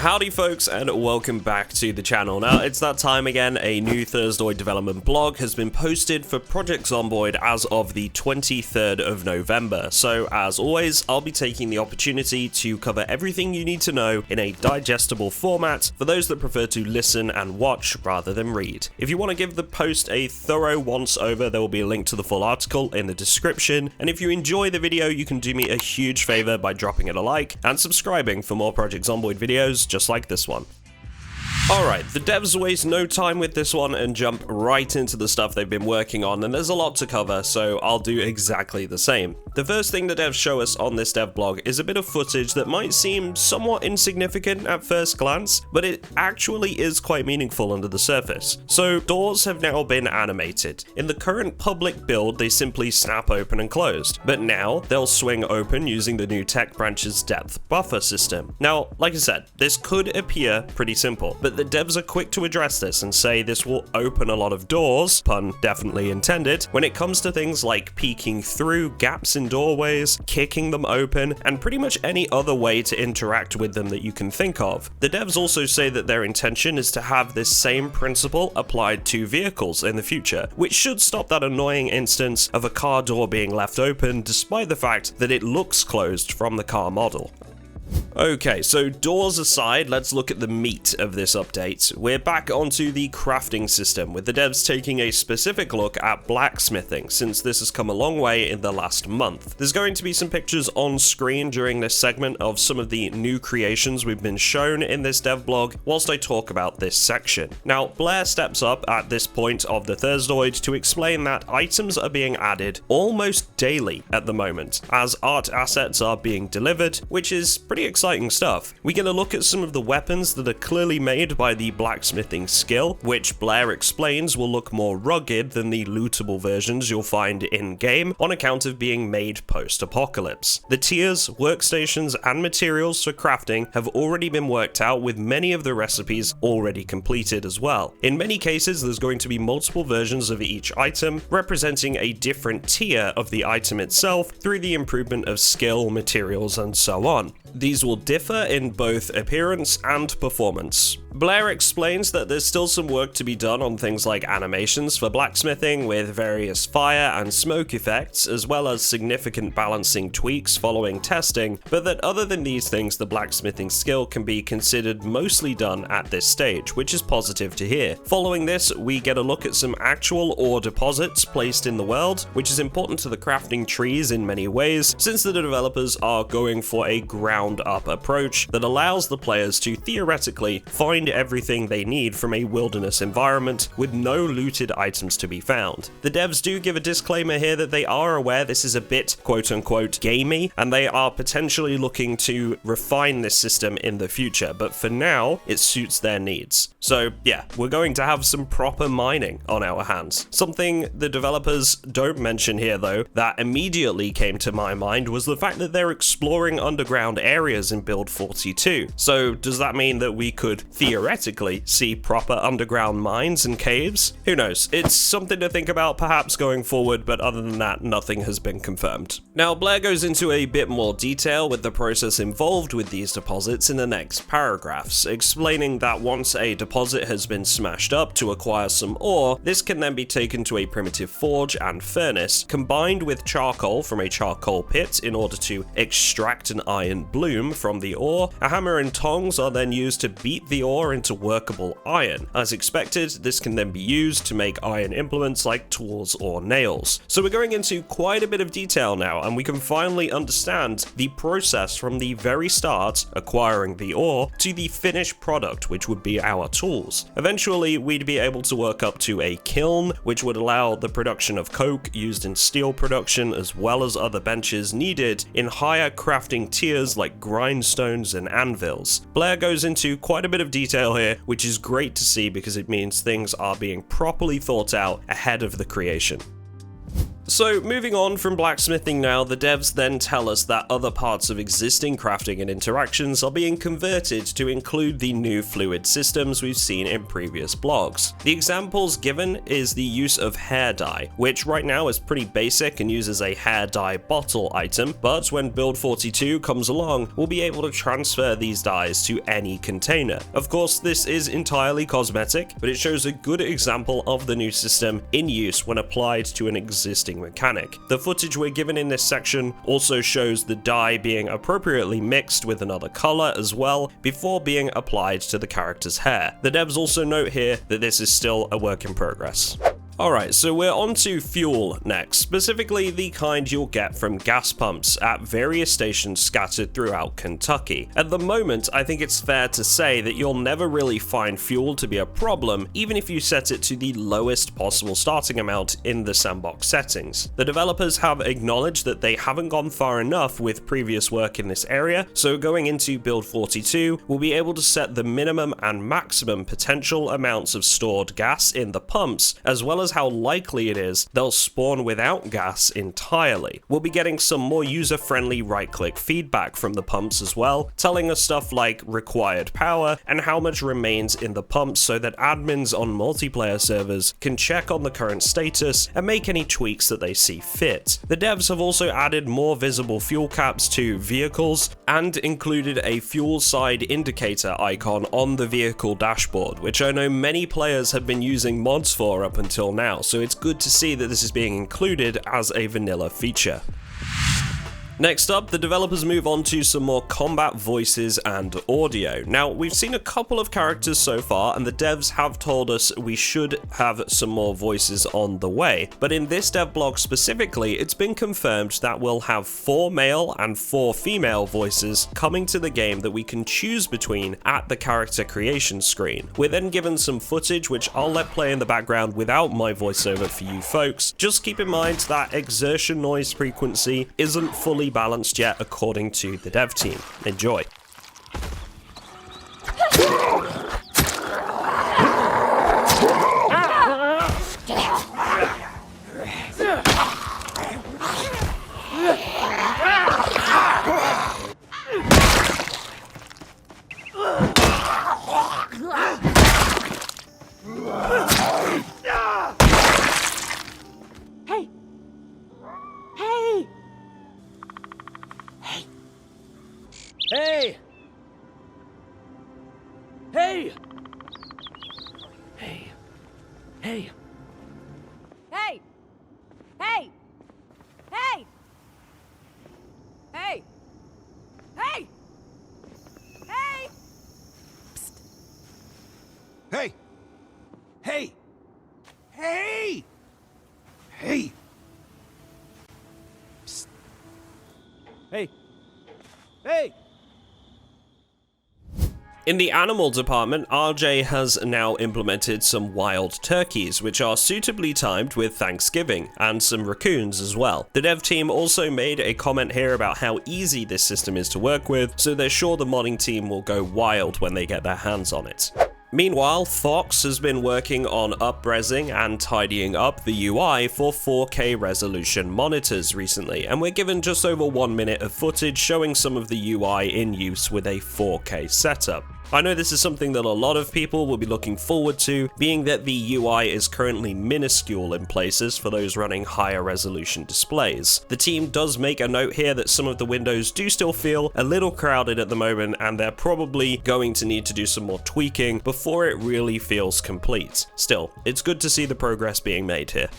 Howdy folks, and welcome back to the channel. Now, it's that time again. A new Thursday development blog has been posted for Project Zomboid as of the 23rd of November. So, as always, I'll be taking the opportunity to cover everything you need to know in a digestible format for those that prefer to listen and watch rather than read. If you want to give the post a thorough once over, there will be a link to the full article in the description. And if you enjoy the video, you can do me a huge favor by dropping it a like and subscribing for more Project Zomboid videos just like this one. Alright, the devs waste no time with this one and jump right into the stuff they've been working on, and there's a lot to cover, so I'll do exactly the same. The first thing the devs show us on this dev blog is a bit of footage that might seem somewhat insignificant at first glance, but it actually is quite meaningful under the surface. So, doors have now been animated. In the current public build, they simply snap open and closed, but now they'll swing open using the new tech branch's depth buffer system. Now, like I said, this could appear pretty simple, but the devs are quick to address this and say this will open a lot of doors, pun definitely intended, when it comes to things like peeking through gaps in doorways, kicking them open, and pretty much any other way to interact with them that you can think of. The devs also say that their intention is to have this same principle applied to vehicles in the future, which should stop that annoying instance of a car door being left open despite the fact that it looks closed from the car model. Okay, so doors aside, let's look at the meat of this update. We're back onto the crafting system, with the devs taking a specific look at blacksmithing, since this has come a long way in the last month. There's going to be some pictures on screen during this segment of some of the new creations we've been shown in this dev blog, whilst I talk about this section. Now, Blair steps up at this point of the Thursdoid to explain that items are being added almost daily at the moment, as art assets are being delivered, which is pretty exciting stuff. We get a look at some of the weapons that are clearly made by the blacksmithing skill, which Blair explains will look more rugged than the lootable versions you'll find in-game on account of being made post-apocalypse. The tiers, workstations, and materials for crafting have already been worked out, with many of the recipes already completed as well. In many cases, there's going to be multiple versions of each item, representing a different tier of the item itself through the improvement of skill, materials, and so on. These will differ in both appearance and performance. Blair explains that there's still some work to be done on things like animations for blacksmithing, with various fire and smoke effects, as well as significant balancing tweaks following testing, but that other than these things, the blacksmithing skill can be considered mostly done at this stage, which is positive to hear. Following this, we get a look at some actual ore deposits placed in the world, which is important to the crafting trees in many ways, since the developers are going for a ground-up approach that allows the players to theoretically find everything they need from a wilderness environment with no looted items to be found. The devs do give a disclaimer here that they are aware this is a bit quote-unquote gamey, and they are potentially looking to refine this system in the future, but for now, it suits their needs. So yeah, we're going to have some proper mining on our hands. Something the developers don't mention here though, that immediately came to my mind, was the fact that they're exploring underground areas in Build 42. So does that mean that we could theoretically see proper underground mines and caves? Who knows? It's something to think about perhaps going forward, but other than that, nothing has been confirmed. Now, Blair goes into a bit more detail with the process involved with these deposits in the next paragraphs, explaining that once a deposit has been smashed up to acquire some ore, this can then be taken to a primitive forge and furnace, combined with charcoal from a charcoal pit in order to extract an iron bloom from the ore. A hammer and tongs are then used to beat the ore into workable iron. As expected, this can then be used to make iron implements like tools or nails. So we're going into quite a bit of detail now, and we can finally understand the process from the very start, acquiring the ore, to the finished product, which would be our tools. Eventually, we'd be able to work up to a kiln, which would allow the production of coke used in steel production, as well as other benches needed in higher crafting tiers like grindstones and anvils. Blair goes into quite a bit of detail here, which is great to see because it means things are being properly thought out ahead of the creation. So moving on from blacksmithing now, the devs then tell us that other parts of existing crafting and interactions are being converted to include the new fluid systems we've seen in previous blogs. The examples given is the use of hair dye, which right now is pretty basic and uses a hair dye bottle item, but when build 42 comes along, we'll be able to transfer these dyes to any container. Of course, this is entirely cosmetic, but it shows a good example of the new system in use when applied to an existing mechanic. The footage we're given in this section also shows the dye being appropriately mixed with another color as well before being applied to the character's hair. The devs also note here that this is still a work in progress. Alright, so we're on to fuel next, specifically the kind you'll get from gas pumps at various stations scattered throughout Kentucky. At the moment, I think it's fair to say that you'll never really find fuel to be a problem, even if you set it to the lowest possible starting amount in the sandbox settings. The developers have acknowledged that they haven't gone far enough with previous work in this area, so going into build 42, we'll be able to set the minimum and maximum potential amounts of stored gas in the pumps, as well as how likely it is they'll spawn without gas entirely. We'll be getting some more user-friendly right-click feedback from the pumps as well, telling us stuff like required power and how much remains in the pumps so that admins on multiplayer servers can check on the current status and make any tweaks that they see fit. The devs have also added more visible fuel caps to vehicles and included a fuel side indicator icon on the vehicle dashboard, which I know many players have been using mods for up until now, so it's good to see that this is being included as a vanilla feature. Next up, the developers move on to some more combat voices and audio. Now, we've seen a couple of characters so far, and the devs have told us we should have some more voices on the way. But in this dev blog specifically, it's been confirmed that we'll have 4 male and 4 female voices coming to the game that we can choose between at the character creation screen. We're then given some footage, which I'll let play in the background without my voiceover for you folks. Just keep in mind that exertion noise frequency isn't fully balanced yet according to the dev team. Enjoy. Hey! Hey! Hey! Hey! Hey! Hey! Hey! Hey! Hey! Hey! Hey! Hey! Psst. Hey! Hey! Hey! Hey! Psst. Hey! Hey! In the animal department, RJ has now implemented some wild turkeys, which are suitably timed with Thanksgiving, and some raccoons as well. The dev team also made a comment here about how easy this system is to work with, so they're sure the modding team will go wild when they get their hands on it. Meanwhile, Fox has been working on up-resing and tidying up the UI for 4K resolution monitors recently, and we're given just over 1 minute of footage showing some of the UI in use with a 4K setup. I know this is something that a lot of people will be looking forward to, being that the UI is currently minuscule in places for those running higher resolution displays. The team does make a note here that some of the windows do still feel a little crowded at the moment, and they're probably going to need to do some more tweaking before it really feels complete. Still, it's good to see the progress being made here.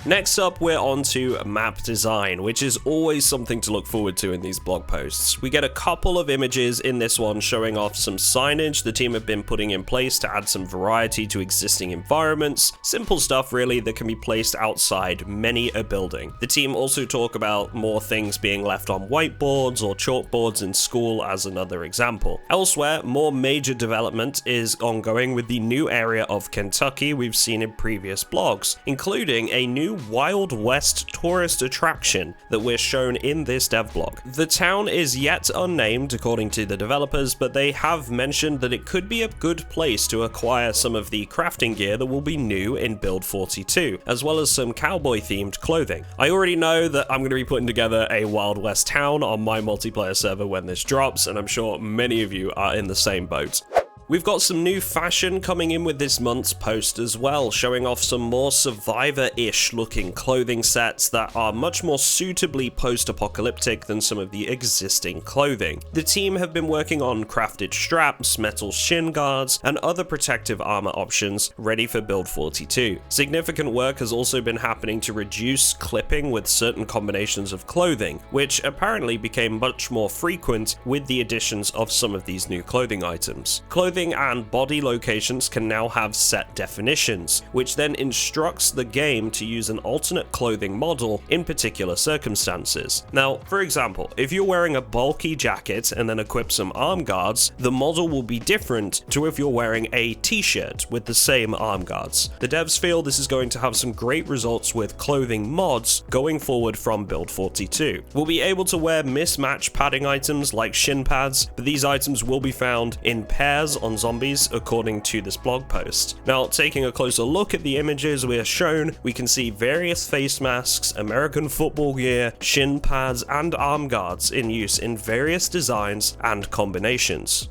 Next up, we're on to map design, which is always something to look forward to in these blog posts. We get a couple of images in this one showing off some signage the team have been putting in place to add some variety to existing environments. Simple stuff really that can be placed outside many a building. The team also talk about more things being left on whiteboards or chalkboards in school as another example. Elsewhere, more major development is ongoing with the new area of Kentucky we've seen in previous blogs, including a new Wild West tourist attraction that we're shown in this dev blog. The town is yet unnamed according to the developers, but they have mentioned that it could be a good place to acquire some of the crafting gear that will be new in Build 42, as well as some cowboy themed clothing. I already know that I'm going to be putting together a Wild West town on my multiplayer server when this drops, and I'm sure many of you are in the same boat. We've got some new fashion coming in with this month's post as well, showing off some more Survivor-ish looking clothing sets that are much more suitably post-apocalyptic than some of the existing clothing. The team have been working on crafted straps, metal shin guards, and other protective armor options ready for Build 42. Significant work has also been happening to reduce clipping with certain combinations of clothing, which apparently became much more frequent with the additions of some of these new clothing items. Clothing and body locations can now have set definitions, which then instructs the game to use an alternate clothing model in particular circumstances. Now, for example, if you're wearing a bulky jacket and then equip some arm guards, the model will be different to if you're wearing a t-shirt with the same arm guards. The devs feel this is going to have some great results with clothing mods going forward from Build 42. We'll be able to wear mismatched padding items like shin pads, but these items will be found in pairs on zombies according to this blog post. Now, taking a closer look at the images we are shown, we can see various face masks, American football gear, shin pads, and arm guards in use in various designs and combinations.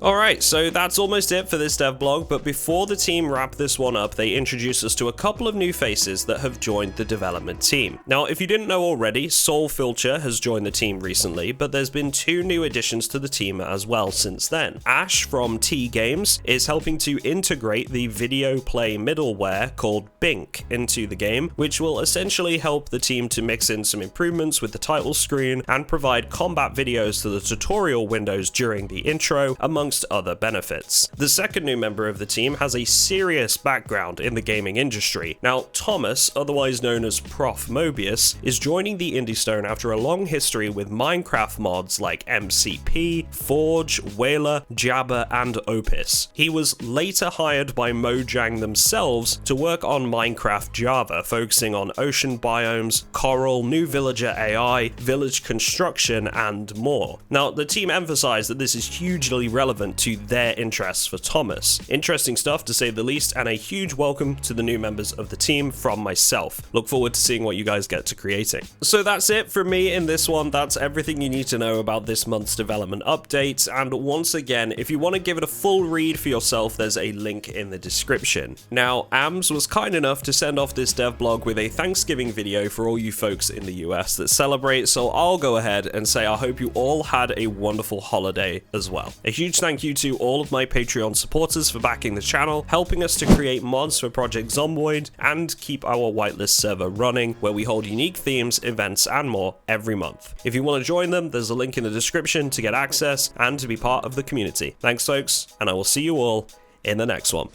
Alright, so that's almost it for this dev blog, but before the team wrap this one up, they introduce us to a couple of new faces that have joined the development team. Now, if you didn't know already, Soul Filcher has joined the team recently, but there's been 2 new additions to the team as well since then. Ash from T Games is helping to integrate the video play middleware called Bink into the game, which will essentially help the team to mix in some improvements with the title screen and provide combat videos to the tutorial windows during the intro, amongst other benefits. The second new member of the team has a serious background in the gaming industry. Now, Thomas, otherwise known as Prof Mobius, is joining the Indie Stone after a long history with Minecraft mods like MCP, Forge, Whaler, Jabber, and Opus. He was later hired by Mojang themselves to work on Minecraft Java, focusing on ocean biomes, coral, new villager AI, village construction, and more. Now, the team emphasized that this is hugely relevant to their interests for Thomas. Interesting stuff to say the least, and a huge welcome to the new members of the team from myself. Look forward to seeing what you guys get to creating. So that's it from me in this one. That's everything you need to know about this month's development update, and once again, if you want to give it a full read for yourself, there's a link in the description. Now, AMS was kind enough to send off this dev blog with a Thanksgiving video for all you folks in the US that celebrate, so I'll go ahead and say I hope you all had a wonderful holiday as well. A huge thank you to all of my Patreon supporters for backing the channel, helping us to create mods for Project Zomboid, and keep our whitelist server running, where we hold unique themes, events, and more every month. If you want to join them, there's a link in the description to get access and to be part of the community. Thanks, folks, and I will see you all in the next one.